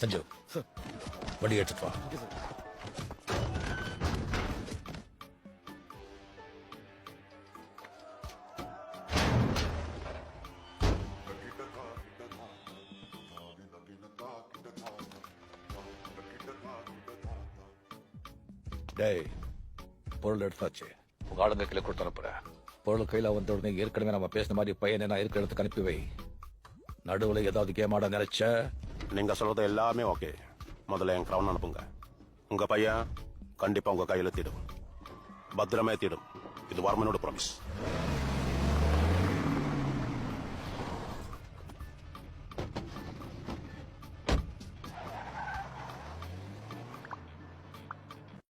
சஞ்சு வண்டி எடுத்துட்டு வா. டேய், பொருள் எடுத்தாச்சு. உங்க ஆளுங்க கையில கொடுத்து அனுப்புறேன். பொருள் கையில வந்த உடனே ஏற்கனவே நம்ம பேசின மாதிரி பையனை நான் இருக்கிற இடத்துக்கு அனுப்பி வை. நடுவுல ஏதாவது கேமாட நினைச்ச நீங்க சொல்றது எல்லாமே ஓகே. முதல்ல என் கிரவுன் அனுப்புங்க. உங்க பையன் கண்டிப்பா உங்க கையில தீடும், பத்திரமே தீடும். இது வர்மனோட ப்ராமிஸ்.